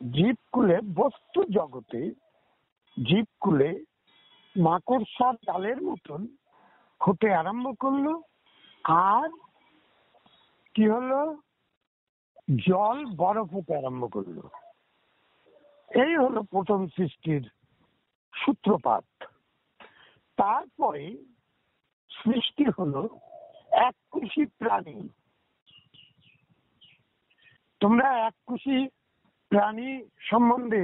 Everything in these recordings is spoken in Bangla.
জীবকুলে, বস্তু জগতে জীবকুলে মাকড়সার জালের মতন হতে আরম্ভ করলো। আর কি হলো? জল বরফ হতে আরম্ভ করলো। এই হলো প্রথম সৃষ্টির সূত্রপাত। তারপরে সৃষ্টি হলো এককোষী প্রাণী। তোমরা এককোষী প্রাণী সম্বন্ধে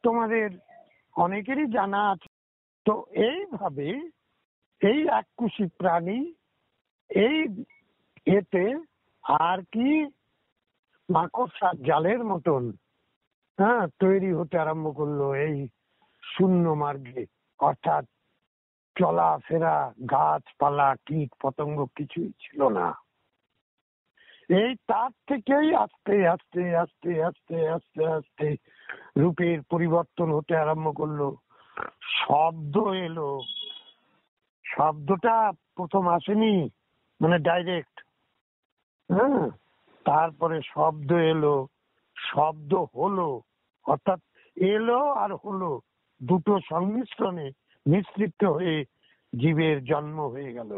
তোমাদের অনেকেরই জানা আছে। তো এইভাবে এই এককোষী প্রাণী এই এতে আর কি মাকড়সার জালের মতন তৈরি হতে আরম্ভ করলো এই শূন্য মার্গে। অর্থাৎ চলাফেরা, গাছপালা, কীট পতঙ্গ কিছুই ছিল না। এই তার থেকেই আস্তে আস্তে আস্তে আস্তে আস্তে আস্তে রূপের পরিবর্তন হতে আরম্ভ করলো। শব্দ এলো। শব্দটা প্রথম আসেনি, মানে ডাইরেক্ট। তারপরে শব্দ এলো, শব্দ হলো, অর্থাৎ এলো আর হলো দুটো সংমিশ্রণে মিশ্রিত হয়ে জীবের জন্ম হয়ে গেল।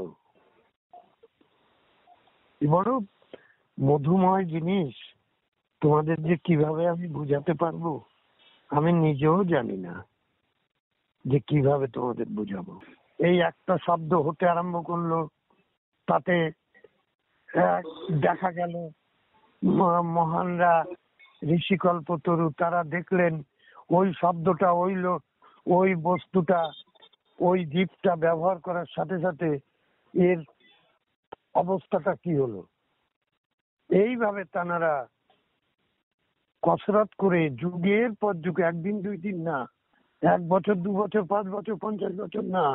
বড় মধুময় জিনিস। তোমাদের যে কিভাবে আমি বুঝাতে পারবো আমি নিজেও জানি না যে কিভাবে তোমাদের বুঝাবো। এই একটা শব্দ হতে আরম্ভ করলো, তাতে দেখা গেল মহানরা ঋষিকল্পতরু তারা দেখলেন ওই শব্দটা ওই বস্তুটা ওই জীবটা ব্যবহার করার সাথে সাথে এর অবস্থাটা কি হলো। এইভাবে তানারা কসরত করে যুগের পর যুগ, একদিন দুই দিন না, 1 বছর 2 বছর 5 বছর 50 বছর না,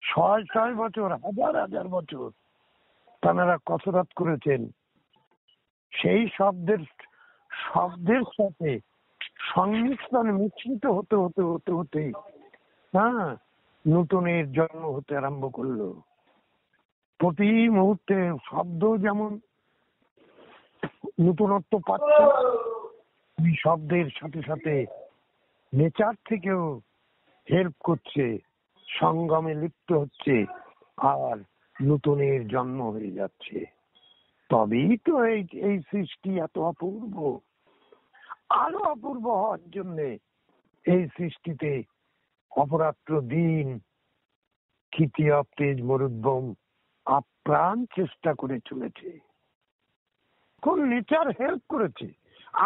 600 বছর, হাজার হাজার বছর তানারা কসরত করেছেন। সেই শব্দের সাথে সংমিশ্রণে মিশ্রিত হতে হতে হতে হতে নূতনের জন্ম হতে আরম্ভ করলো। প্রতি মুহূর্তে শব্দ যেমন নূতনত্ব পাচ্ছে, এই শব্দের সাথে সাথে নেচার থেকেও হেল্প করছে, সঙ্গমে লিপ্ত হচ্ছে, আর নূতনের জন্ম হয়ে যাচ্ছে। তবেই তো এই সৃষ্টি এত অপূর্ব। আরো অপূর্ব হওয়ার জন্য এই সৃষ্টিতে অপরাত্র দিন ক্ষিতি তেজ মরুদ্যম আপ্রাণ চেষ্টা করে চলেছে। কোন নেচার হেল্প করেছে,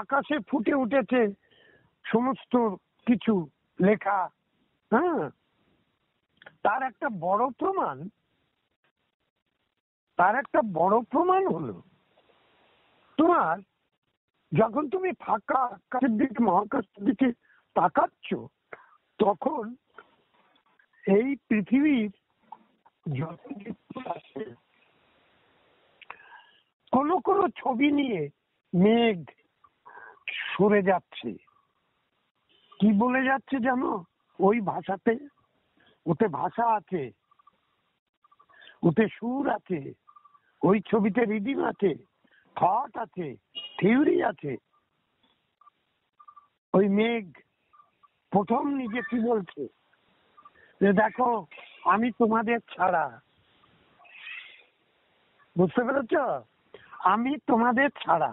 আকাশে ফুটে উঠেছে সমস্ত কিছু লেখা। তার একটা বড় প্রমাণ হলো তোমার যখন তুমি ফাঁকা আকাশের দিকে, মহাকাশের দিকে তাকাচ্ছ, তখন এই পৃথিবীর যত কিছু আছে কোন কোন ছবি নিয়ে মেঘ সরে যাচ্ছে। কি বলে যাচ্ছে জানো? ওই ভাষাতে, ওতে ভাষা আছে, ওতে সুর আছে, ওই ছবিতে রিডিম আছে, থট আছে, থিওরি আছে। ওই মেঘ প্রথম নিজে কি বলছে যে দেখো আমি তোমাদের ছাড়া, বুঝতে পেরেছ? আমি তোমাদের ছাড়া,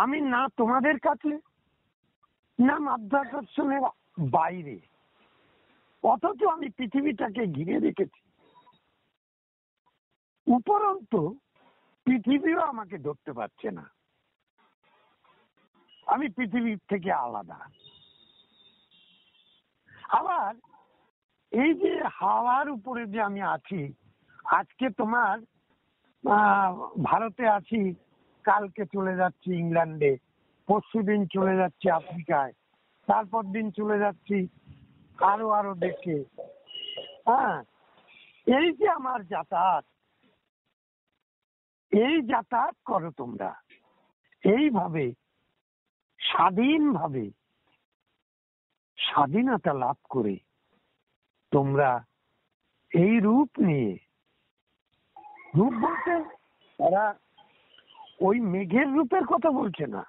আমি না তোমাদের কাছে না মাধ্যাকর্ষণের বাইরে, অথচ আমি পৃথিবীটাকে ঘিরে রেখেছি। উপরন্তু পৃথিবীও আমাকে ধরতে পারছে না, আমি পৃথিবীর থেকে আলাদা। আবার এই যে হাওয়ার উপরে যে আমি আছি, আজকে তোমার ভারতে আছি, কালকে চলে যাচ্ছি ইংল্যান্ডে, পরশুদিন চলে যাচ্ছি আফ্রিকায়, তারপর দিন চলে যাচ্ছি আরো দেশে। এই যে আমার যাতায়াত, এই যাতায়াত করো তোমরা এইভাবে স্বাধীনভাবে, স্বাধীনতা লাভ করে তোমরা এই রূপ নিয়ে, রূপ বলতে তারা ওই মেঘের রূপের কথা বলছে না,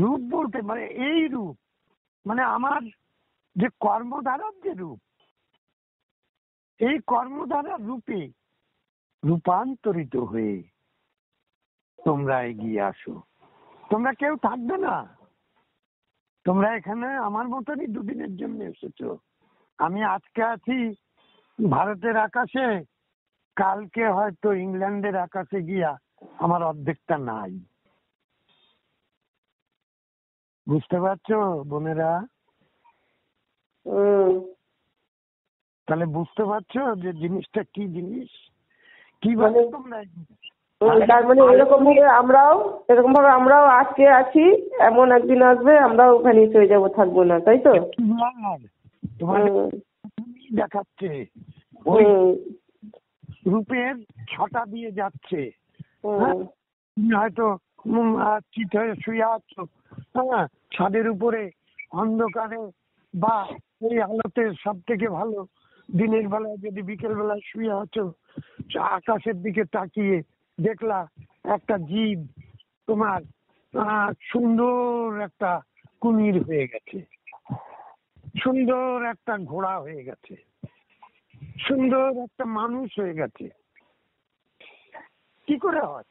রূপ বলতে মানে এই রূপ, মানে আমার যে কর্মধারার যে রূপ, এই কর্মধারার রূপে রূপান্তরিত হয়ে তোমরা এগিয়ে আসো। তোমরা কেউ থাকবে না, তোমরা এখানে আমার মতনই দুদিনের জন্য এসেছো। আমি আজকে আছি ভারতের আকাশে, কালকে হয়তো ইংল্যান্ডের আকাশে গিয়া আমার অর্ধেকটা নাই। বুঝতে পারছো বোনেরা? তাহলে বুঝতে পারছো যে জিনিসটা কি জিনিস, কিভাবে তোমরা তার মানে এরকম ভাবে আমরাও আজকে আছি, এমন একদিন আসবে আমরাও ভ্যানিশ হয়ে যাবো, থাকবো না, তাই তো? তোমার দেখাচ্ছে ওই রূপের ছটা দিয়ে যাচ্ছে। হয়তো চিত হয়ে শুয়ে আছো, হ্যাঁ, ছাদের উপরে অন্ধকারে, বা এই আলোতে সব থেকে ভালো দিনের বেলায় যদি বিকেল বেলায় শুয়ে আছো, আকাশের দিকে তাকিয়ে দেখলা একটা জীব তোমার সুন্দর একটা কুমির হয়ে গেছে, সুন্দর একটা ঘোড়া হয়ে গেছে, সুন্দর একটা মানুষ হয়ে গেছে। কি করে হয়?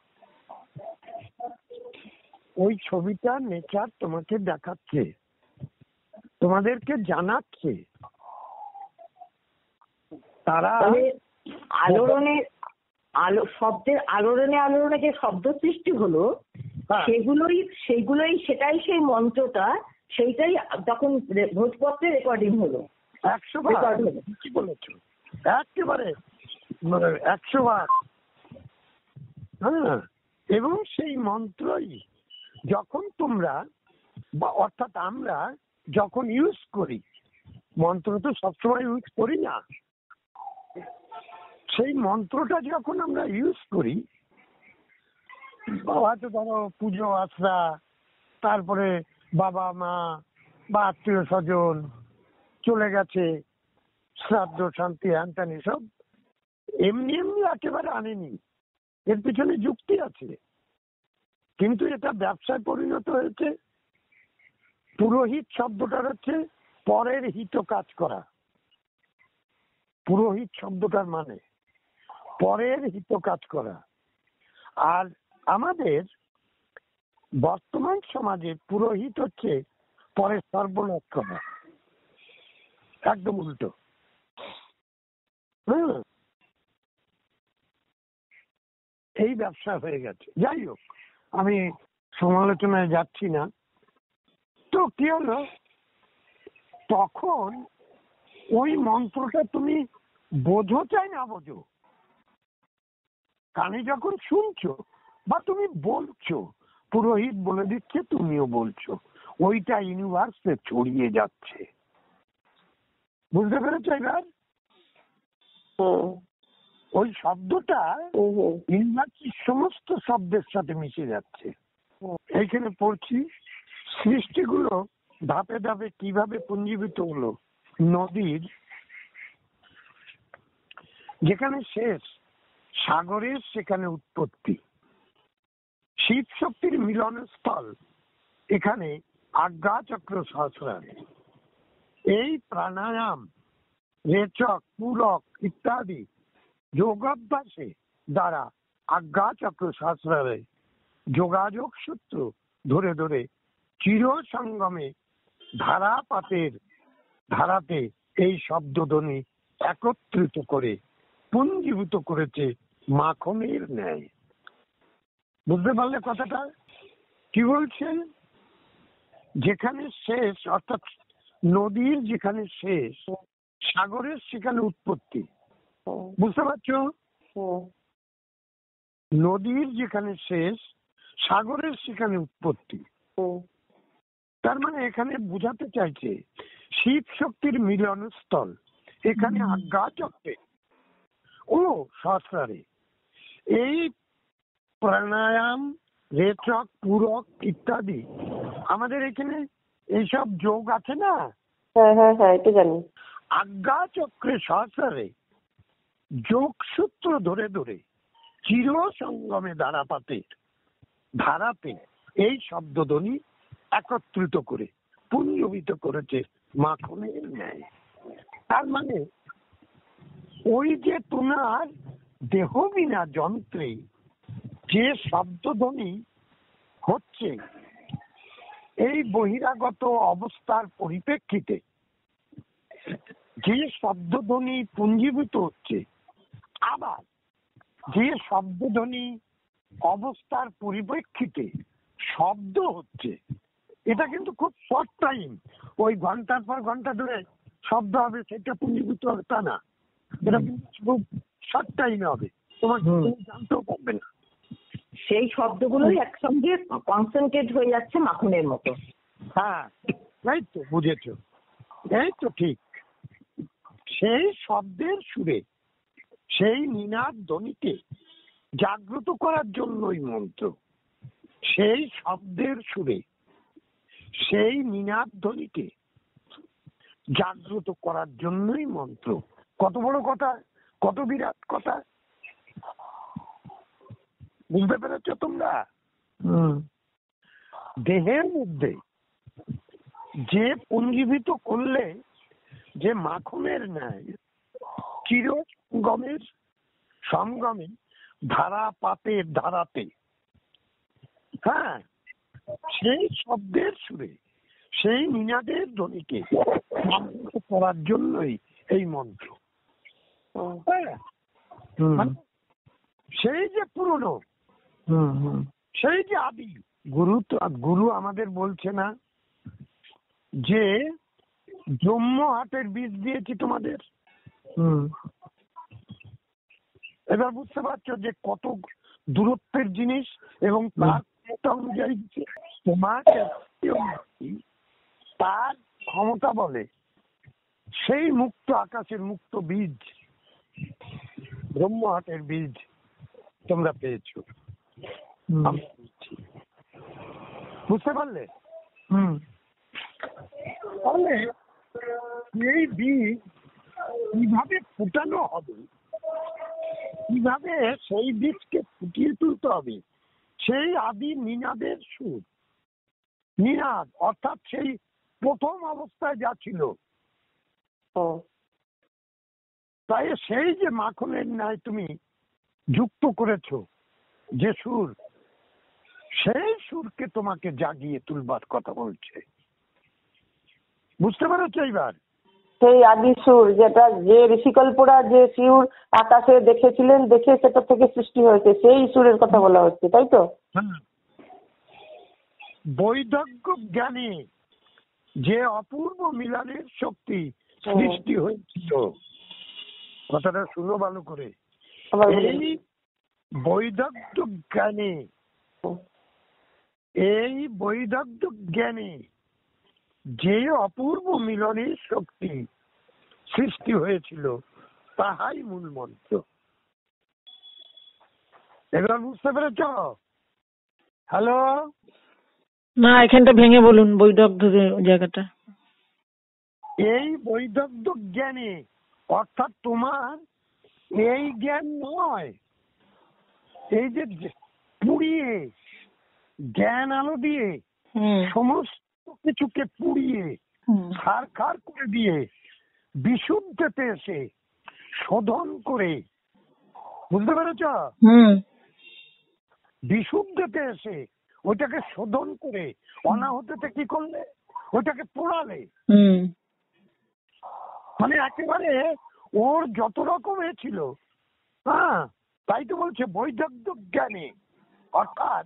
ওই ছবিটা নেচার তোমাকে দেখাচ্ছে, তোমাদেরকে জানাচ্ছে। তারা আলোড়নে শব্দের আলোড়নে যে শব্দ সৃষ্টি হলো, সেইগুলোই সেটাই সেই মন্ত্রটা, সেইটাই তখন ভোজপত্রে রেকর্ডিং হলো। 100 বার কি বলেছো, একেবারে 100 বার। হ্যাঁ, এবং সেই মন্ত্রই যখন তোমরা অর্থাৎ আমরা যখন ইউজ করি, মন্ত্র তো সবসময় ইউজ করি না, সেই মন্ত্রটা যখন আমরা ইউজ করি, হয়তো ধরো পুজো আশ্রা, তারপরে বাবা মা বা আত্মীয় স্বজন চলে গেছে, শ্রাদ্ধ শান্তি হ্যান সব এমনি এমনি একেবারে আনেনি, এর পিছনে যুক্তি আছে। কিন্তু এটা ব্যবসায় পরিণত হয়েছে। পুরোহিত শব্দটার হচ্ছে পরের হিত কাজ করা। পুরোহিত শব্দটার মানে পরের হিত কাজ করা। আর আমাদের বর্তমান সমাজে পুরোহিত হচ্ছে পরের সর্বনাশ করা, একদম উল্টো। এই ব্যবসা হয়ে গেছে। যাই হোক, আমি সমালোচনায় যাচ্ছি না। তো কি হলো, তখন ওই মন্ত্রটা তুমি বোঝো চাই না বোঝো, কানে যখন শুনছো বা তুমি বলছো, পুরোহিত বলে দিচ্ছে, তুমিও বলছো, ওইটা ইউনিভার্সে ছড়িয়ে যাচ্ছে। বুঝতে পেরেছো এবার? ওই শব্দটা ইউনিভার্সের সমস্ত শব্দের সাথে মিশে যাচ্ছে। এইখানে পড়ছি, সৃষ্টিগুলো ধাপে ধাপে কিভাবে পুঞ্জীভূত হলো। নদীর যেখানে শেষ, সাগরের সেখানে উৎপত্তি। শিব শক্তির মিলনস্থল এখানে আজ্ঞা চক্র সহস্রার। এই প্রাণায়াম, রেচক, পূরক ইত্যাদি যোগাভ্যাসে দ্বারা আজ্ঞা চক্র সহস্রারে যোগাযোগ সূত্র ধরে ধরে চির সঙ্গমে ধারাতে এই শব্দধ্বনি একত্রিত করে পুঞ্জীভূত করেছে মাখনের ন্যায়। বুঝতে পারলে কথাটা কি বলছেন? যেখানে শেষ, অর্থাৎ নদীর যেখানে শেষ, সাগরের সেখানে উৎপত্তি। বুঝতে পারছো? নদীর যেখানে শেষ, সাগরের সেখানে উৎপত্তি। তার মানে এখানে বোঝাতে চাইছে শিব শক্তির মিলনস্থল এখানে আজ্ঞা চক্রে ও সহস্রারে এই প্রাণায়াম, রেচক, পূরক ইত্যাদি আমাদের এখানে এইসব যোগ আছে না? হ্যাঁ, এটা জানি। আজ্ঞা চক্রে সহস্রারে যোগসূত্র ধরে ধরে চির সঙ্গমে ধারাতে এই শব্দধ্বনি একত্রিত করে পুঞ্জীভূত করেছে মাখনের ন্যায়। তার মানে ওই যে তোমার দেহ বিনা যন্ত্রে যে শব্দধ্বনি হচ্ছে, এই বহিরাগত অবস্থার পরিপ্রেক্ষিতে যে শব্দধ্বনি পুঞ্জীভূত হচ্ছে, আবার যে শব্দধ্বনি অবস্থার পরিপ্রেক্ষিতে শব্দ হচ্ছে, এটা কিন্তু খুব শর্ট টাইম। ওই ঘন্টার পর ঘন্টা ধরে শব্দ হবে সেটা পুঞ্জীভূত হবে তা না, এটা কিন্তু খুব শর্ট টাইমে হবে, তোমাকে জানতেও পারবে না। সেই শব্দগুলোই একসঙ্গে কনসেন্ট্রেট হয়ে যাচ্ছে মাখনের মতো। হ্যাঁ, এই তো বুঝেছ, এই তো ঠিক। সেই শব্দের সুরে, সেই নিনাদ ধ্বনিকে জাগ্রত করার জন্যই মন্ত্র। সেই শব্দের সুরে, সেই নিনাদ ধ্বনিকে জাগ্রত করার জন্যই মন্ত্র। কত বড় কথা, কত বিরাট কথা, বুঝতে পেরেছ তোমরা? দেহের মধ্যে যে পুঞ্জীভূত করলে যে মাখনের ন্যায় চিরগমের সঙ্গমে ধারা পাতের ধারাতে, হ্যাঁ, সেই শব্দের সুরে, সেই নিনাদের ধ্বনিকে জাগ্রত করার জন্যই এই মন্ত্র। হ্যাঁ, মানে সেই যে পুরনো, সেই যে আদি গুরু আমাদের বলছে না যে ব্রহ্মহাটের বীজ দিয়েছি তোমাদের। এবার বুঝতে পারছো যে কত দূরত্বের জিনিস, এবং তার ক্ষমতা অনুযায়ী তোমাকে তার ক্ষমতা বলে সেই মুক্ত আকাশের মুক্ত বীজ, ব্রহ্মহাটের বীজ তোমরা পেয়েছো। বুঝতে পারলে? তাহলে এই বীজ কিভাবে ফুটানো হবে, কিভাবে সেই বীজকে ফুটিয়ে তুলতে হবে, সেই আদি নিনাদের সুর, নিনাদ অর্থাৎ সেই প্রথম অবস্থায় যা ছিল, তাই সেই যে মাখনের ন্যায় তুমি যুক্ত করেছো যে সুর, সেই সুরকে তোমাকে জাগিয়ে তুলবার কথা বলছে। বুঝতে পেরেছো এইবার? সেই আদি সুর, যেটা যে ঋষিকল্পরা যে সুর আকাশে দেখেছিলেন, দেখে সেটা থেকে সৃষ্টি হয়েছে, সেই সুরের কথা বলা হচ্ছে, তাই তো? বৈদজ্ঞ জ্ঞানে যে অপূর্ব মিলনের শক্তি সৃষ্টি হয়েছিল, কথাটা শুনো ভালো করে। এই বৈদজ্ঞ জ্ঞানে, এই বৈদজ্ঞ জ্ঞানে যে অপূর্ব মিলনের শক্তি সৃষ্টি হয়েছিল, তাহাই মূল মন্ত্র। এবার বুঝতে পেরেছ? হ্যালো, না, এখানটা ভেঙে বলুন বৈদগ্ধ জায়গাটা। এই বৈদগ্ধ জ্ঞানে অর্থাৎ তোমার এই জ্ঞান নয়, এই যে পুড়িয়ে জ্ঞান আলো দিয়ে সমস্ত কিছুকে পুড়িয়ে ছারখার করে দিয়ে বিশুদ্ধতে এসে শোধন করে, বুঝতে পেরেছ? বিশুদ্ধতে এসে ওইটাকে শোধন করে অনাহততে কি করলে, ওইটাকে পোড়ালে। মানে একেবারে ওর যত রকমের ছিল, হ্যাঁ, তাই তো বলছে বৈদগ্ধ জ্ঞানে, অর্থাৎ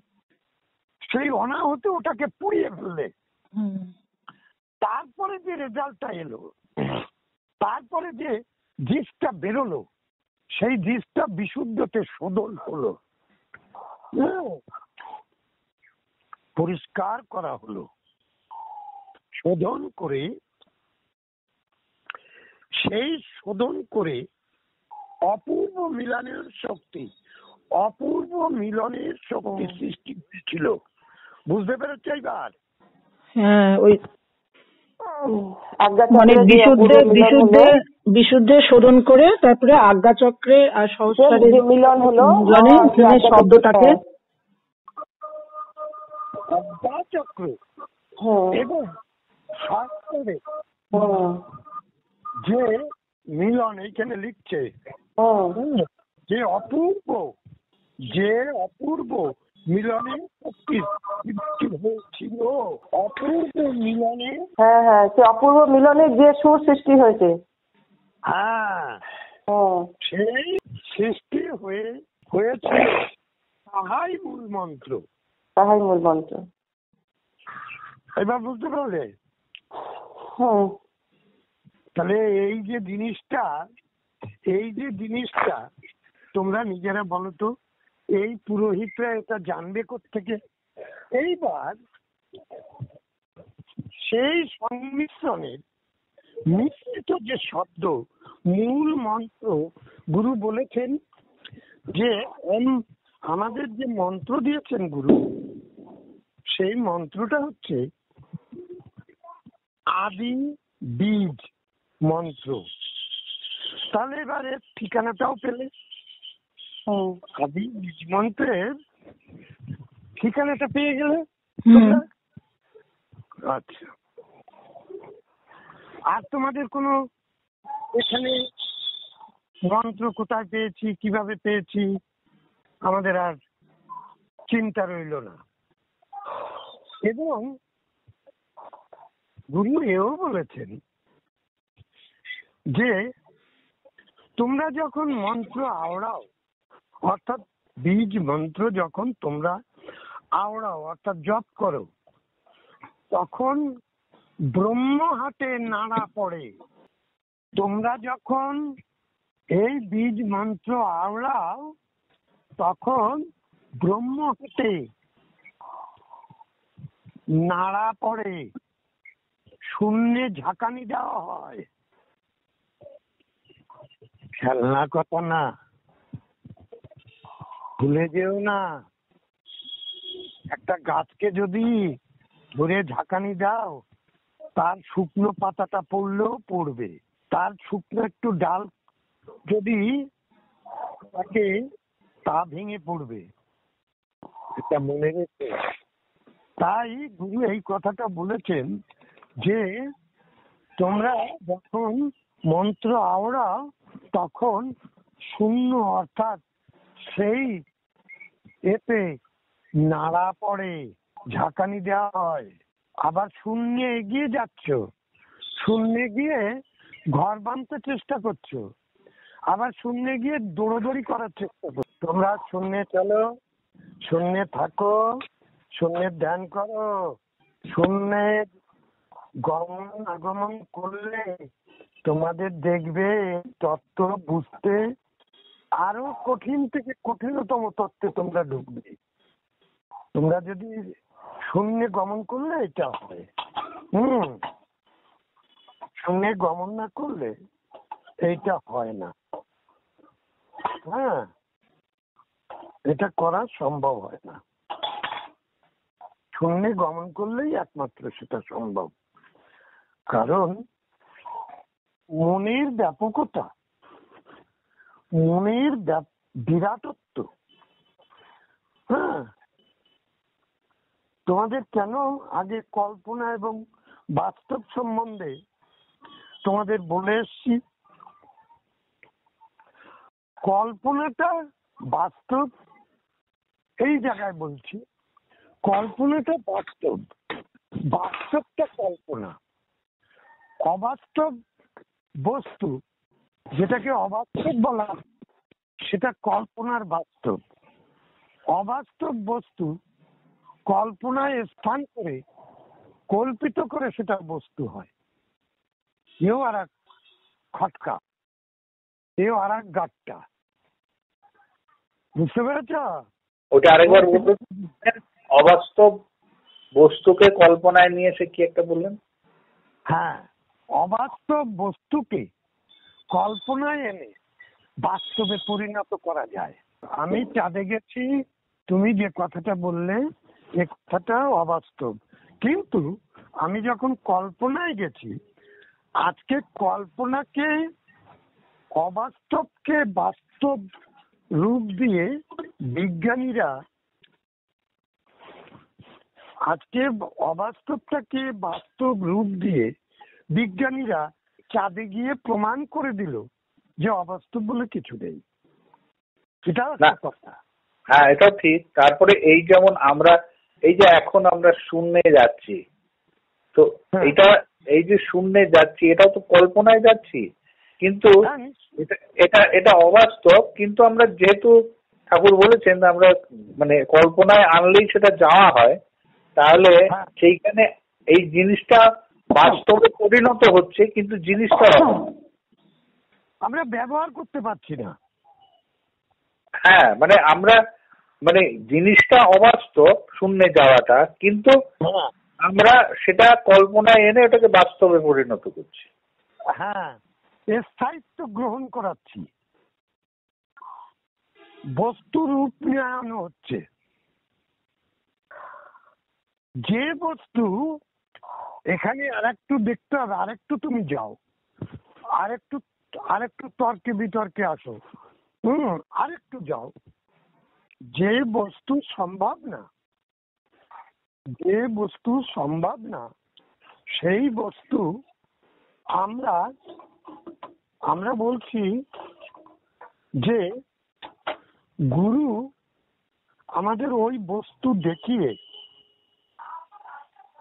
সেই অনাহতে ওটাকে পুড়িয়ে ফেললে। তারপরে যে রেজাল্টটা এলো, তারপরে যে জিনিসটা বেরোলো, সেই জিনিসটা বিশুদ্ধতে শোধন হলো, পরিষ্কার করা হলো। শোধন করে, সেই শোধন করে অপূর্ব মিলনের শক্তি, অপূর্ব মিলনের শক্তি সৃষ্টি হয়েছিল। বুঝতে পেরেছ এইবার? হ্যাঁ, ওই মানে বিশুদ্ধে শোধন করে তারপরে আজ্ঞা চক্রে আর সহস্রারে মিলন হলো, শব্দটাকে আজ্ঞা চক্র এবং শাস্ত্রে হুম যে মিলন এইখানে লিখছে হুম যে অপূর্ব মিলনে সৃষ্টি হয়েছিল, অপূর্ব মিলনে। হ্যাঁ হ্যাঁ, সে অপূর্ব মিলনের যে সুর সৃষ্টি হয়েছে। হ্যাঁ, হুম সেই সৃষ্টি হয়েছিল, তাহাই মূল মন্ত্র। তাহাই মূল মন্ত্র। এবার বুঝতে পারলে? হুম তাহলে এই যে জিনিসটা তোমরা নিজেরা বলো তো, এই পুরোহিতরা এটা জানবে কোত্থেকে? এইবার সেই সংমিশ্রণের মিশ্রিত যে শব্দ, মূল মন্ত্র, গুরু বলেছেন যে আমাদের যে মন্ত্র দিয়েছেন গুরু, সেই মন্ত্রটা হচ্ছে আদি বীজ মন্ত্র। তাহলে এবারে ঠিকানাটাও পেলে, আদি বীজ মন্ত্রের ঠিকানাটা পেয়ে গেলে তোমরা। আচ্ছা, আর তোমাদের কোনো এখানে মন্ত্র কোথায় পেয়েছি, কিভাবে পেয়েছি, আমাদের আর চিন্তা রইল না। এবং গুরু এও বলেছেন যে তোমরা যখন মন্ত্র আওড়াও, অর্থাৎ বীজ মন্ত্র যখন তোমরা আওড়াও অর্থাৎ জপ করো, তখন ব্রহ্ম হাতে নাড়া পড়ে। তোমরা যখন এই বীজ মন্ত্র আওড়াও, তখন ব্রহ্ম হাতে নাড়া পড়ে, শূন্যে ঝাঁকানি দেওয়া হয়। খেলনা কথা না, ভুলে যেও না। একটা গাছকে যদি ধরে ঝাঁকানি দাও, তার শুকনো পাতাটা পড়লেও পড়বে, তার শুকনো একটু ডাল যদি থাকে তা ভেঙে পড়বে, এটা মনে রেখে। তাই গুরু এই কথাটা বলেছেন যে তোমরা যখন মন্ত্র আওড়াও, তখন শূন্য অর্থাৎ সেই এতে নাড়া পড়ে, ঝাঁকানি দেওয়া হয়। আবার শূন্যে এগিয়ে যাচ্ছ, শূন্যে গিয়ে ঘর বাঁধতে চেষ্টা করছো, আবার শূন্যে গিয়ে দৌড়দৌড়ি করার চেষ্টা করছো। তোমরা শূন্যে চলো, শূন্যে থাকো, শূন্যের ধ্যান করো। শূন্যে গমন আগমন করলে তোমাদের দেখবে তত্ত্ব বুঝতে আরো কঠিন থেকে কঠিনতম তত্ত্বে তোমরা ঢুকবে। তোমরা যদি শূন্যে গমন করলে এটা হয়, শূন্যে গমন না করলে এইটা হয় না। হ্যাঁ, এটা করা সম্ভব হয় না। শূন্যে গমন করলেই একমাত্র সেটা সম্ভব। কারণ মনের ব্যাপকতা, মনের বিরাটত্ব। হ্যাঁ, তোমাদের কেন আগে কল্পনা এবং বাস্তব সম্বন্ধে তোমাদের বলে এসছি। কল্পনাটা বাস্তব, এই জায়গায় বলছি, কল্পনাটা বাস্তব, বাস্তবটা কল্পনা। অবাস্তব বস্তু যেটাকে অবাস্তব বলা, সেটা কল্পনার বাস্তব। অবাস্তব বস্তু কল্পনায় স্থান করে কল্পিত করে সেটা বস্তু হয়। এও আর এক খটকা, এও আর এক গাট্টা। বুঝতে পেরেছ? ওটা আরেকবার বলুন। অবাস্তব বস্তুকে কল্পনায় নিয়ে এসে কি একটা বললেন? হ্যাঁ, অবাস্তব বস্তুকে কল্পনায় এনে বাস্তবে পরিণত করা যায়। আমি চাঁদে গেছি, তুমি যে কথাটা বললে এ কথাটা অবাস্তব, কিন্তু আমি যখন কল্পনায় গেছি, আজকে কল্পনাকে অবাস্তবকে বাস্তব রূপ দিয়ে বিজ্ঞানীরা আজকে অবাস্তবটাকে বাস্তব রূপ দিয়ে বিজ্ঞানীরা চাঁদে গিয়ে প্রমাণ করে দিল যে অবাস্তব বলে কিছু নেই। এটাও না। একটা কথা। হ্যাঁ, এটাও ঠিক। তারপরে এই যেমন আমরা এই যে এখন আমরা শূন্যে যাচ্ছি, তো হ্যাঁ। এটা এই যে শূন্যে যাচ্ছি এটাও তো কল্পনায় যাচ্ছি, কিন্তু হ্যাঁ, এটা এটা এটা অবাস্তব। কিন্তু আমরা যেহেতু ঠাকুর বলেছেন আমরা মানে কল্পনায় আনলেই সেটা যাওয়া হয়, তাহলে হ্যাঁ। সেইখানে এই জিনিসটা বাস্তবে পরিণত হচ্ছে, কিন্তু জিনিসটা আমরা ব্যবহার করতে পারছি না। হ্যাঁ মানে আমরা মানে জিনিসটা অবাস্তব শূন্যে যাওয়াটা, কিন্তু হ্যাঁ, আমরা সেটা কল্পনায় এনে ওটাকে বাস্তবে পরিণত করছি। হ্যাঁ, এর স্থায়িত্ব গ্রহণ করাচ্ছি, বস্তু রূপ নেওয়ানো হচ্ছে। যে বস্তু এখানে আরেকটু দেখতে হবে, আরেকটু তুমি যাও, আরেকটু আরেকটু তর্কে বিতর্কে আসো, আরেকটু যাও। যে বস্তু সম্ভব না, যে বস্তু সম্ভব না সেই বস্তু আমরা বলছি যে গুরু আমাদের ওই বস্তু দেখিয়ে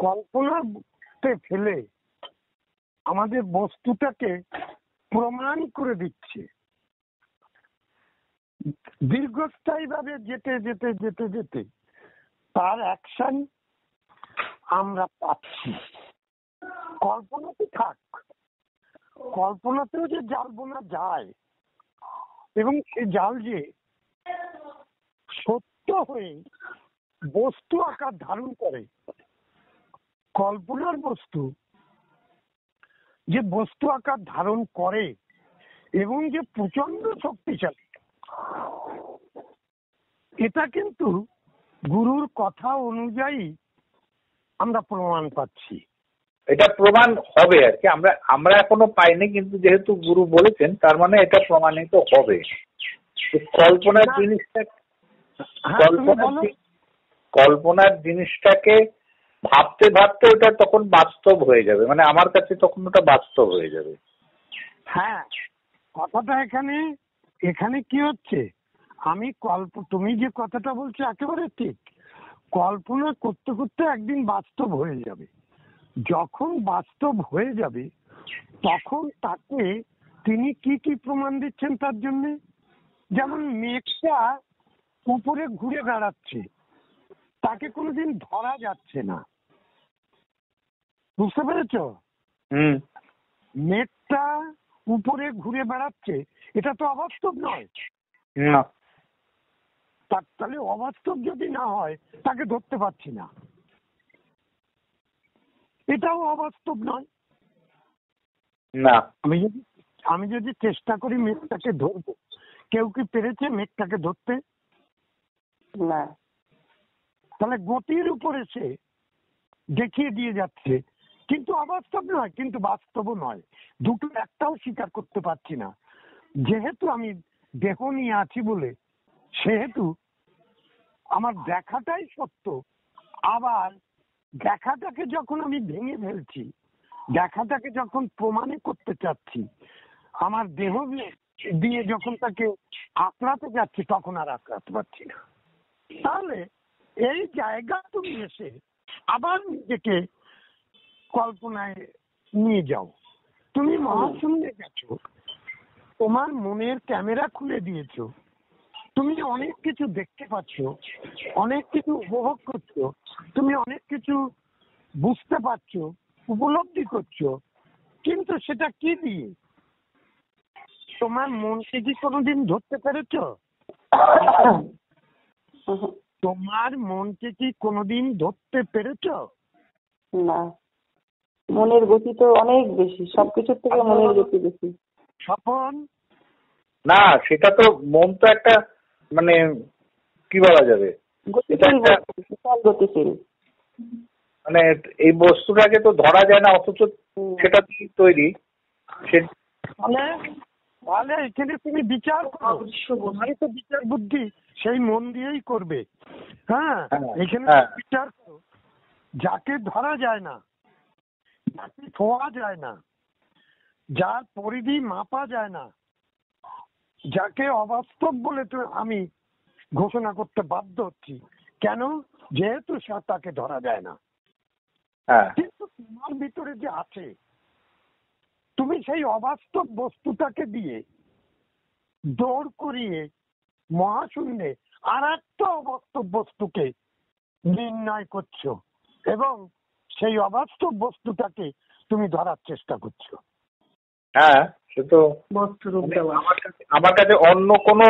কল্পনাতে ফেলে আমাদের বস্তুটাকে প্রমাণ করে দিচ্ছে। দীর্ঘস্থায়ী ভাবে যেতে যেতে যেতে যেতে তার অ্যাকশন আমরা পাচ্ছি। কল্পনাতে থাক, কল্পনাতেও যে জাল বোনা যায় এবং সে জাল যে সত্য হয়ে বস্তু আকার ধারণ করে, কল্পনার বস্তু যে বস্তু আকার ধারণ করে এবং যে প্রচন্ড শক্তিশালী, এটা কিন্তু গুরুর কথা অনুযায়ী আমরা প্রমাণ পাচ্ছি। এটা প্রমাণ হবে আর কি, আমরা আমরা এখনো পাইনি, কিন্তু যেহেতু গুরু বলেছেন তার মানে এটা প্রমাণিত হবে। কল্পনার জিনিসটা কল্পনার জিনিসটাকে ভাবতে ভাবতে ওটা তখন বাস্তব হয়ে যাবে, মানে আমার কাছে তখন ওটা বাস্তব হয়ে যাবে। হ্যাঁ, কথাটা এখানে কি হচ্ছে, আমি তুমি যে কথাটা বলছো একেবারে ঠিক। কল্পনা করতে করতে একদিন বাস্তব হয়ে যাবে। যখন বাস্তব হয়ে যাবে তখন তাকে তিনি কি কি প্রমাণ দিচ্ছেন তার জন্য। যেমন মেঘটা উপরে ঘুরে বেড়াচ্ছে, তাকে কোনোদিন ধরা যাচ্ছে না, বুঝতে পেরেছো? মেঘটা উপরে ঘুরে বেড়াচ্ছে, এটা তো অবাস্তব নয়। না, তাহলে অবাস্তব যদি না হয় তাকে ধরতে পারছি না, এটাও অবাস্তব নয়। না, আমি যদি চেষ্টা করি মেঘটাকে ধরবো, কেউ কি পেরেছে মেঘটাকে ধরতে? না। তাহলে গতির উপরে সে দেখিয়ে দিয়ে যাচ্ছে, কিন্তু অবাস্তব নয়, কিন্তু বাস্তবও নয়। দুটো একটাও স্বীকার করতে পারছি না। যেহেতু আমি দেহ নিয়ে আছি বলে সেহেতু আমার দেখাটাই সত্য। আবার দেখাটাকে যখন আমি ভেঙে ফেলছি, দেখাটাকে যখন প্রমাণে করতে চাচ্ছি, আমার দেহ দিয়ে যখন তাকে আঁকড়াতে যাচ্ছি তখন আর আঁকড়াতে পারছি না। তাহলে এই জায়গা তুমি এসে আবার নিজেকে কল্পনায় নিয়ে যাও। তুমি মহাশূন্যে গেছো, তোমার মনের ক্যামেরা খুলে দিয়েছো, তুমি অনেক কিছু দেখতে পাচ্ছ, অনেক কিছু উপভোগ করছো, তুমি অনেক কিছু বুঝতে পারছো, উপলব্ধি করছো, কিন্তু সেটা কি দিয়ে? তোমার মনকে কি কোনোদিন ধরতে পেরেছো? তোমার মনকে কি কোনোদিন ধরতে পেরেছো? না, মনের গতি তো অনেক বেশি, সবকিছুর থেকে মনের গতি বেশি। স্বপন, না, সেটা তো মন তো একটা মানে কি বলা যাবে, গতিশীল, মানে এই বস্তুটাকে তো ধরা যায় না, অথচ সেটা তৈরি। তাহলে এখানে তুমি বিচার করো, তোমারই তো বিচার বুদ্ধি সেই মন দিয়েই করবে। হ্যাঁ, এখানে বিচার করো যাকে ধরা যায় না, যাকে ছোঁয়া যায় না, যার পরিধি মাপা যায় না, যাকে অবাস্তব বলে তো আমি ঘোষণা করতে বাধ্য হচ্ছি। কেন? যেহেতু তাকে ধরা যায় না। হ্যাঁ, কিন্তু তোমার ভিতরে যে আছে, তুমি সেই অবাস্তব বস্তুটাকে দিয়ে দৌড় করিয়ে মহাশূন্যে আর একটা অবাস্তব বস্তুকে নির্ণয় করছো এবং সেই অবাস্তব বস্তুটাকে তুমি ধরার চেষ্টা করছো। হ্যাঁ, সে তো বস্তুরূপ মানে দেওয়া। আমার কাছে অন্য কোনো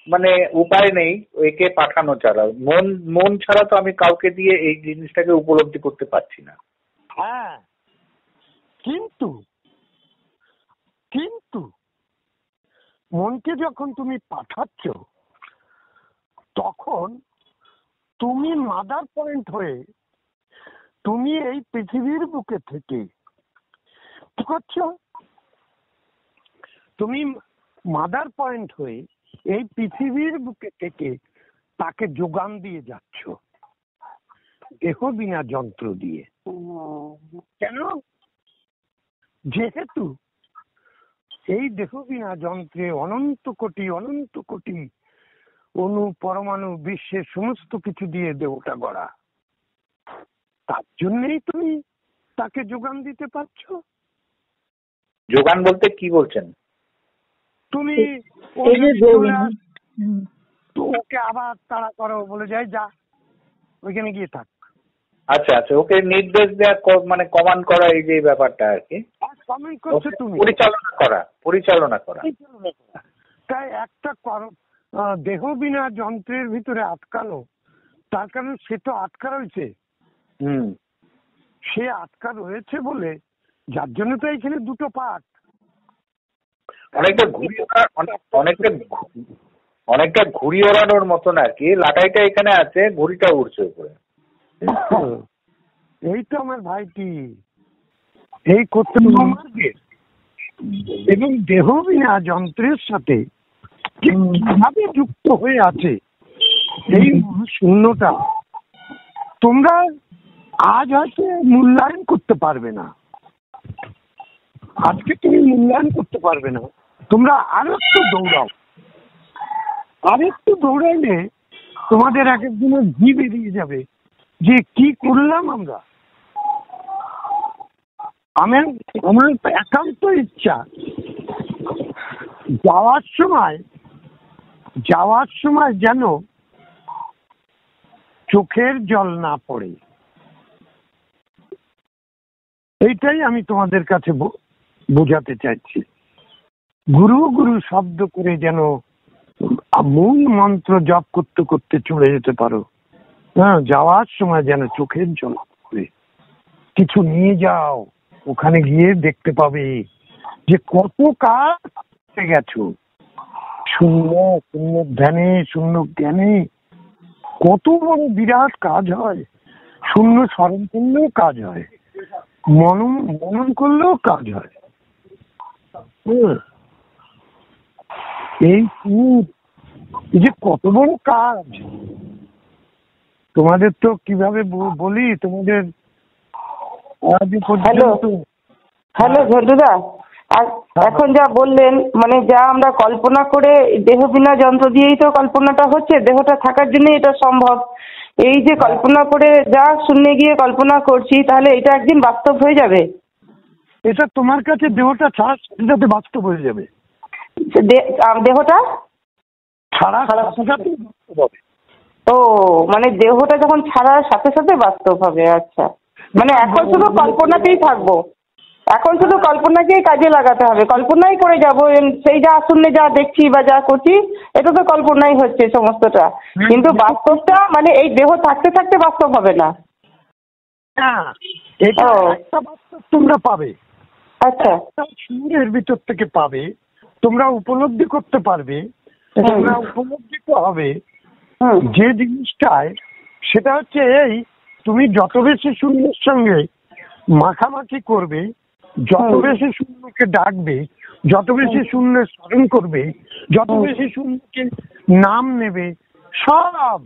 মানে উপায় নেই একে পাঠানো ছাড়া। মন ছাড়া তো আমি কাউকে দিয়ে এই জিনিসটাকে উপলব্ধি করতে পারছি না। হ্যাঁ, কিন্তু কিন্তু মনকে যখন তুমি পাঠাচ্ছ, তখন তুমি মাদার পয়েন্ট হয়ে তুমি এই পৃথিবীর বুকে থেকে কি করছো? তুমি মাদার পয়েন্ট হয়ে এই পৃথিবীর বুকে থেকে তাকে যোগান দিয়ে যাচ্ছ দেহ বিনা যন্ত্র দিয়ে। কেন? যেহেতু এই দেহ বিনা যন্ত্রে অনন্ত কোটি অণু পরমাণু বিশ্বের সমস্ত কিছু দিয়ে দেহটা গড়া, তার জন্যই তুমি তাকে যোগান দিতে পারছো। যোগান বলতে কি বলছেন? তুমি এই যে যোগান। তো ওকে আবার তাড়া করো, বলে যাই যা ওইখানে গিয়ে থাক। আচ্ছা আচ্ছা, ওকে নির্দেশ দেওয়া, মানে কমান্ড করা, এই যে ব্যাপারটা আর কি। কমেন্ট করছো তুমি, পরিচালনা করা। তাই একটা দেহ বিনা যন্ত্রের ভিতরে আটকানো, তার কারণ সে তো আটকা রয়েছে। সে আটকা রয়েছে বলে যার জন্য তো এখানে দুটো পার্ট। অনেকটা ঘুড়ি ওড়ানোর মতন আর কি। লাটাইটা এখানে আছে, ঘুড়িটা উড়ছে উপরে। এই তো আমার ভাইটি এই করতে এবং দেহ বিনা যন্ত্রের সাথে কিভাবে যুক্ত হয়ে আছে এই শূন্যটা, তোমরা আজ হয়তো মূল্যায়ন করতে পারবে না। আজকে তুমি মূল্যায়ন করতে পারবে না। তোমরা আরেকটু দৌড়াও, আরেকটু দৌড়াইলে তোমাদের এক একদিনের ঘি বেরিয়ে যাবে যে কি করলাম আমরা। আমার একান্ত ইচ্ছা যাওয়ার সময় যেন চোখের জল না পড়ে। এইটাই আমি তোমাদের কাছে বোঝাতে চাইছি। গুরু গুরু শব্দ করে যেন মূল মন্ত্র জপ করতে করতে চলে যেতে পারো। হ্যাঁ, যাওয়ার সময় যেন চোখের জল পড়ে। কিছু নিয়ে যাও, ওখানে গিয়ে দেখতে পাবে যে কত কাজ গেছো। শূন্য ধ্যানে, শূন্য জ্ঞানে কত বড় বিরাট কাজ হয়। শূন্য স্মরণ করলেও কাজ হয়, মনন করলেও কাজ হয়। এই যে কত বড় কাজ। তোমাদের তো কিভাবে বলি, তোমাদের হ্যালো ঝন্টুদা, আর এখন যা বললেন, মানে যা আমরা কল্পনা করে, দেহ বিনা যন্ত্র দিয়েই তো কল্পনাটা হচ্ছে, দেহটা থাকার জন্যই এটা সম্ভব। এই যে কল্পনা করে যা শূন্যে গিয়ে কল্পনা করছি, তাহলে এটা একদিন বাস্তব হয়ে যাবে। এটা তোমার কাছে দেহটা ছাড়া সাথে বাস্তব হয়ে যাবে। দেহটা ছাড়া সাথে সাথে বাস্তব হবে। ও, মানে দেহটা যখন ছাড়ার সাথে সাথে বাস্তব হবে। আচ্ছা, মানে এখন শুধু কল্পনাতেই থাকবো, এখন শুধু কল্পনাকেই কাজে লাগাতে হবে, কল্পনাই করে যাবো। সেই যা শূন্যে যা দেখছি বা যা করছি, এটা তো কল্পনাই হচ্ছে সমস্তটা। কিন্তু বাস্তবটা মানে এই দেহ থাকতে থাকতে বাস্তব হবে না। হ্যাঁ, এটা একটা বাস্তব তোমরা পাবে। আচ্ছা, শরীরের ভিতর থেকে পাবে, তোমরা উপলব্ধি করতে পারবে। তোমরা উপলব্ধিত হবে যে জিনিসটায়, সেটা হচ্ছে এই, তুমি যত বেশি শূন্যের সঙ্গে মাখামাখি করবে, যত বেশি শূন্যকে ডাকবে, যত বেশি শূন্যের স্মরণ করবে, যত বেশি শূন্যকে নাম নেবে, সব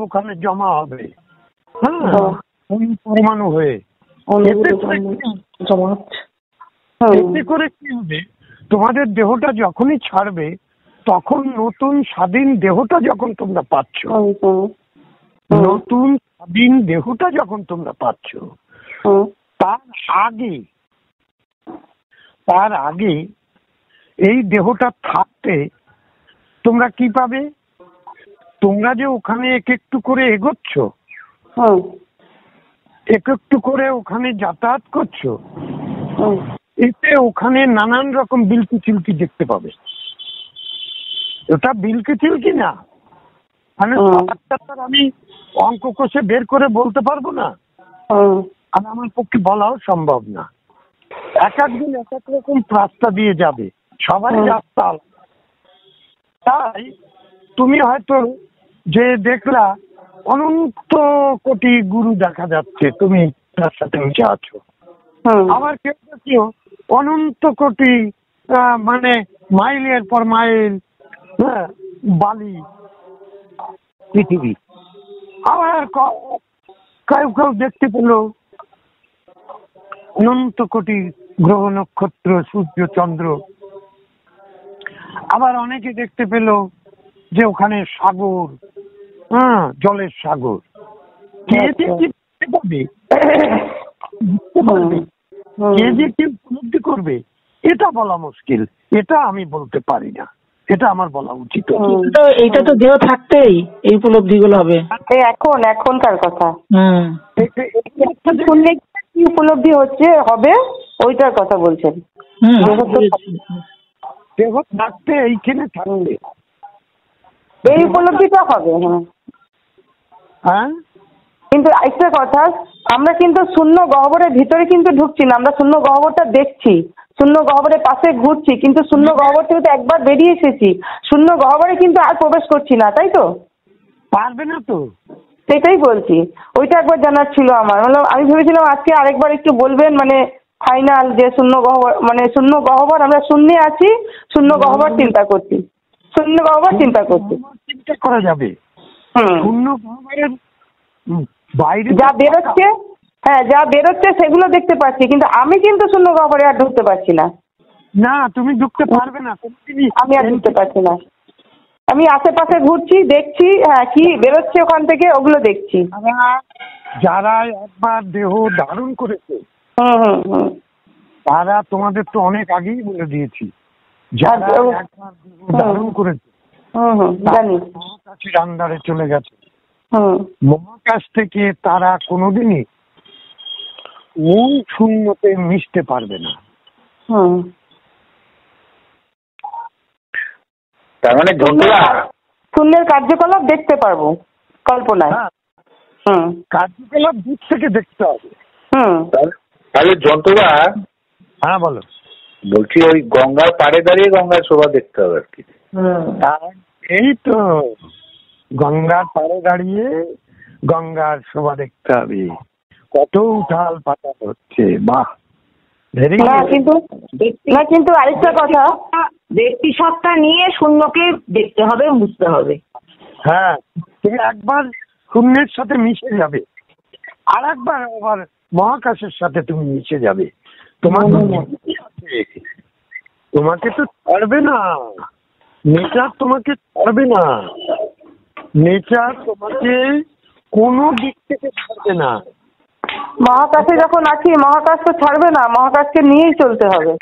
ওখানে জমা হবে। হ্যাঁ, পরমাণু হয়ে। এতে করে কি হবে, তোমাদের দেহটা যখনই ছাড়বে তখন নতুন স্বাধীন দেহটা যখন তোমরা পাচ্ছ, নতুন স্বাধীন দেহটা যখন তোমরা পাচ্ছ, তার আগে এই দেহটা থাকতে তোমরা কি পাবে? তোমরা যে ওখানে এক একটু করে এগোচ্ছ, এক একটু করে ওখানে যাতায়াত করছো, এতে ওখানে নানান রকম বিলকি চিলকি দেখতে পাবে। ওটা বিলকি চিলকি না, মানে আমি অঙ্ক কষে বের করে বলতে পারবো না, আর আমার পক্ষে বলাও সম্ভব না। এক একদিন এক এক রকম রাস্তা দিয়ে যাবে, সবারই রাস্তা। তাই তুমি হয়তো যে দেখলা অনন্ত কোটি গুরু দেখা যাচ্ছে, তুমি তার সাথে মিশে আছো। আবার কেউ কেউ অনন্ত কোটি মানে মাইলের পর মাইল বালি পৃথিবী। আবার কেউ কেউ দেখতে পেল অনন্ত কোটি গ্রহ নক্ষত্র, সূর্য চন্দ্র। আবার অনেকে দেখতে পেল যে ওখানে সাগর, জলের সাগর। কে যে কি পাবে, কে যে কি উপলব্ধি করবে, এটা বলা মুশকিল। এটা আমি বলতে পারি না, এটা আমার বলা উচিত। এইটা তো দেহ থাকতেই এই উপলব্ধি গুলো হবে। এখনকার কথা শুনলে কি উপলব্ধি হবে ওইটার কথা বলছেন। দেহ থাকতে এইখানে থাকবে এই উপলব্ধিটা হবে। হ্যাঁ, কিন্তু একটা কথা, আমরা কিন্তু শূন্য গহ্বরের ভিতরে কিন্তু ঢুকছি না, আমরা শূন্য গহ্বরটা দেখছি, শূন্য গহ্বরের পাশে ঘুরছি, কিন্তু শূন্য গহ্বর থেকে তো একবার বেরিয়ে এসেছি, শূন্য গহ্বরে কিন্তু আর প্রবেশ করছি না, তাই তো? পারবে না তো, সেটাই বলছি। ওইটা একবার জানার ছিল আমার। আমি ভেবেছিলাম আজকে আরেকবার একটু বলবেন, মানে ফাইনাল, যে শূন্য গহ্বর মানে শূন্য গহ্বর, আমরা শূন্যে আছি, শূন্য গহ্বর চিন্তা করছি, শূন্য গহ্বর চিন্তা করছি। চিন্তা করা যাবে। শূন্য গহ্বরের বাইরে যা বেরোচ্ছে, যা বেরোচ্ছে সেগুলো দেখতে পাচ্ছি, কিন্তু আমি কিন্তু শূন্য গহ্বরে আর ঢুকতে পারছি না। না, তুমি ঢুকতে পারবে না, আমি আর ঢুকতে পারছি না। আমি আশেপাশে ঘুরছি, দেখছি কি বেরোচ্ছে ওখান থেকে, ওগুলো দেখছি। যারা একবার দেহ ধারণ করেছে তারা তোমাদের তো অনেক আগেই বলে দিয়েছি, যারা একবার দেহ ধারণ করেছে জানি মহাকাশের আন্ডারে চলে গেছে। মহাকাশ থেকে তারা কোনোদিনই মূল শূন্যতে মিশতে পারবে না। তার মানে শূন্যের কার্যকলাপ দেখতে পারবো কল্পনায়। কার্যকলাপ দূর থেকে দেখতে হবে। তাহলে যন্ত্ররা, হ্যাঁ বলো। বলছি ওই গঙ্গার পাড়ে দাঁড়িয়ে গঙ্গার শোভা দেখতে হবে আর কি। এই তো গঙ্গার পাড়ে দাঁড়িয়ে গঙ্গার শোভা দেখতে হবে। কত উঠাল পাতাল হচ্ছে, বাহ। কিন্তু আরেকটা কথা, ব্যক্তি সত্তা নিয়ে শূন্যকে দেখতে হবে, বুঝতে হবে। হ্যাঁ, তুমি একবার শূন্যের সাথে মিশে যাবে, আর একবার আবার মহাকাশের সাথে তুমি মিশে যাবে। তোমাকে তো ছাড়বে না নেচার, তোমাকে ছাড়বে না নেচার, তোমাকে কোনো দিক থেকে ছাড়বে না। মহাকাশে যখন আছি, মহাকাশ তো ছাড়বে না, মহাকাশকে নিয়েই চলতে হবে।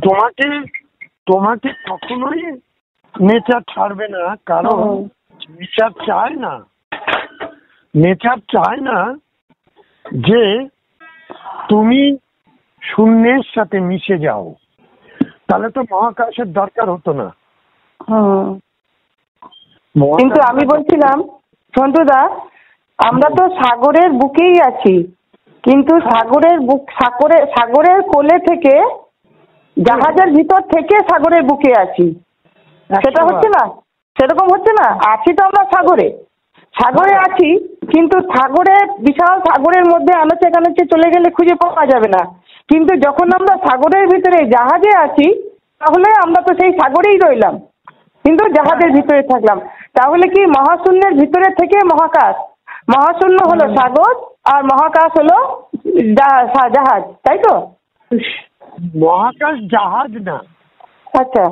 তোমাকে কখনোই নেচার ছাড়বে না, কারণ নেচার চায় না যে তুমি শূন্যের সাথে মিশে যাও, তাহলে তো মহাকাশের দরকার হতো না। কিন্তু আমি বলছিলাম সন্তুদা, আমরা তো সাগরের বুকেই আছি, কিন্তু সাগরের কোলে থেকে, জাহাজের ভিতর থেকে সাগরের বুকে আছি, সেটা হচ্ছে না, সেরকম হচ্ছে না। আছি তো আমরা সাগরে আছি, কিন্তু বিশাল সাগরের মধ্যে আনাচে কানাচে চলে গেলে খুঁজে পাওয়া যাবে না। কিন্তু যখন আমরা সাগরের ভিতরে জাহাজে আছি, তাহলে আমরা তো সেই সাগরেই রইলাম, কিন্তু জাহাজের ভিতরে থাকলাম। তাহলে কি মহাশূন্যের ভিতরে থেকে মহাকাশ, মহাশূন্য হলো সাগর আর মহাকাশ হলো জাহাজ, তাই তো? মহাকাশ জাহাজ না, আচ্ছা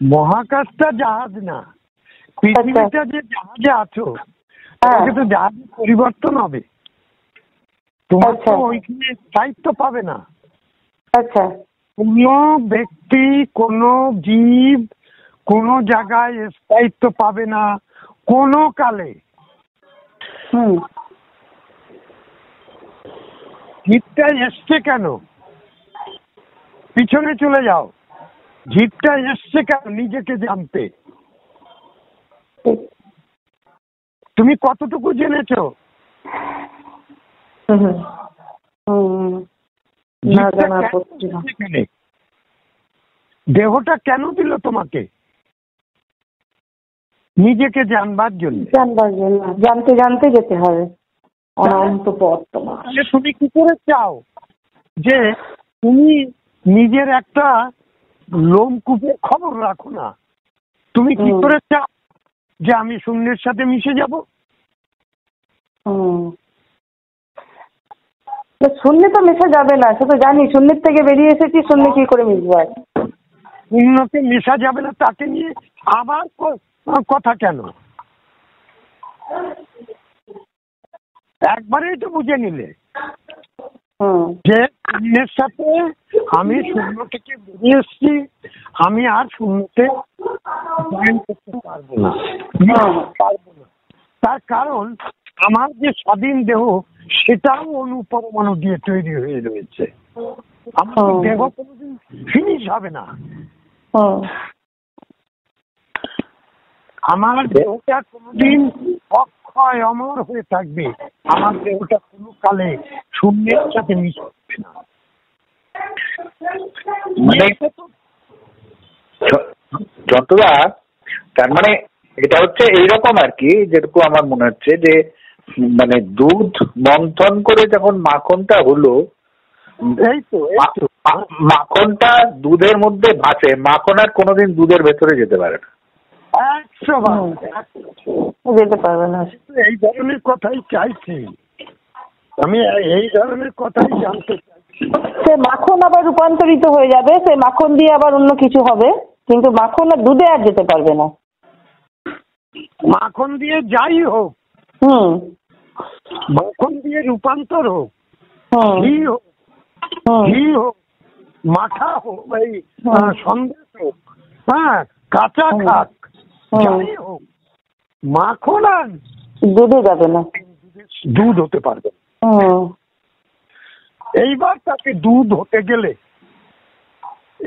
মহাকাশটা জাহাজ না, পৃথিবীটা যে জাহাজে আছো তোমাকে তো জাহাজ পরিবর্তন হবে, তোমার তো ওইখানে স্থায়িত্ব পাবে না। আচ্ছা কোনো ব্যক্তি, কোনো জীব কোনো জায়গায় স্থায়িত্ব পাবে না কোনো কালে। জীবটা এসছে কেন? পিছনে চলে যাও, জীবটা এসছে কেন? নিজেকে জানতে। তুমি কতটুকু জেনেছো? দেহটা কেন দিল তোমাকে? নিজেকে জানবার জন্য। জানতে জানতে যেতে হবে অনন্ত পথ তোমার। তুমি কি করে চাও যে তুমি নিজের একটা লোমকূপের খবর রাখো না? তুমি কি করে চাও যে আমি শূন্যের সাথে মিশে যাব? শূন্য তো মেশা যাবে না, সে তো জানি। শূন্যের থেকে বেরিয়ে এসেছি, শূন্য কি করে মিশবো? শূন্যকে মেশা যাবে না, তাকে নিয়ে আবার কথা কেন? একবারেই তো বুঝে নিলে যে শূন্যের সাথে আমি শূন্য থেকে বেরিয়ে এসছি, আমি আর শূন্যতে জয়েন করতে পারবো না। তার কারণ আমার যে স্বাধীন দেহ সেটাও অনুপরমাণু দিয়ে তৈরি হয়ে রয়েছে। আমার দেহ কোনোদিন ফিনিশ হবে না। আমার দেহটা কোনোদিন অক্ষয় অমর হয়ে থাকবে। আমার দেহটা কোনো কালে শূন্যের সাথে মিশবে না। মানে যতটা, তার মানে এটা হচ্ছে এইরকম আর কি, যেরকম আমার মনে হচ্ছে যে মানে দুধ মন্থন করে যখন মাখনটা হলো, এই তো মাখনটা দুধের মধ্যে ভাসে, মাখন আর কোনোদিন দুধের ভেতরে যেতে পারে না। 100 যেতে পারবে না। এই ধরনের কথাই চাইছি আমি, এই ধরনের কথাই জানতে চাইছি। সে মাখন আবার রূপান্তরিত হয়ে যাবে, সে মাখন দিয়ে আবার অন্য কিছু হবে, কিন্তু মাখন আর দুধে আর যেতে পারবে না। মাখন দিয়ে যাই হোক, মাখন দিয়ে রূপান্তর হোক, ঘি হোক, ঘি হোক, মাখা হোক, এই সন্দেশ হোক, হ্যাঁ কাঁচা খাক, যাই হোক, মাখন আর দুধে যাবে না, দুধ হতে পারবে। এইবার তাকে দুধ হতে গেলে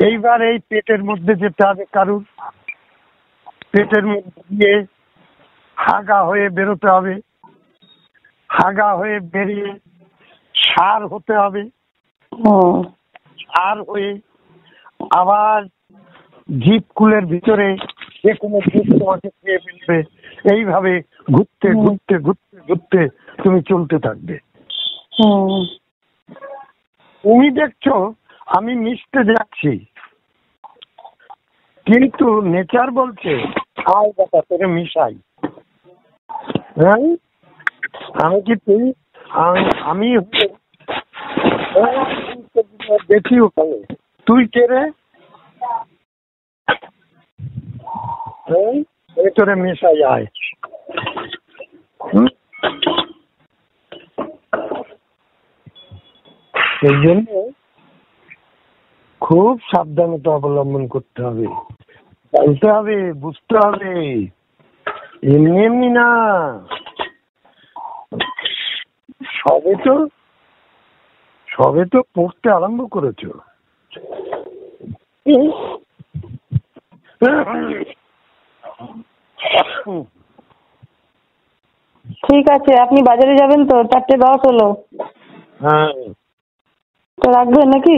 এইবার এই পেটের মধ্যে যেতে হবে কারুর, পেটের মধ্যে দিয়ে হাগা হয়ে বেরোতে হবে, হাগা হয়ে বেরিয়ে সার হতে হবে, সার হয়ে আবার জীবকুলের ভিতরে যে কোনো জীব তোমাকে খেয়ে ফেলবে। এইভাবে ঘুরতে ঘুরতে ঘুরতে ঘুরতে তুমি চলতে থাকবে। তুমি দেখছো আমি মিশতে যাচ্ছি, কিন্তু নেচার বলছে আয় বাবা তোরে মিশাই। হ্যাঁ আমি কি তুই আমি দেখি ওখানে তুই কে রে? তোরে মিশাই আয়। সেই জন্য খুব সাবধানতা অবলম্বন করতে হবে, জানতে হবে, বুঝতে হবে, এমনি এমনি না। সবে তো পড়তে আরম্ভ করেছো। ঠিক আছে, আপনি বাজারে যাবেন তো? 4:10 হলো। হ্যাঁ তো রাখবেন নাকি?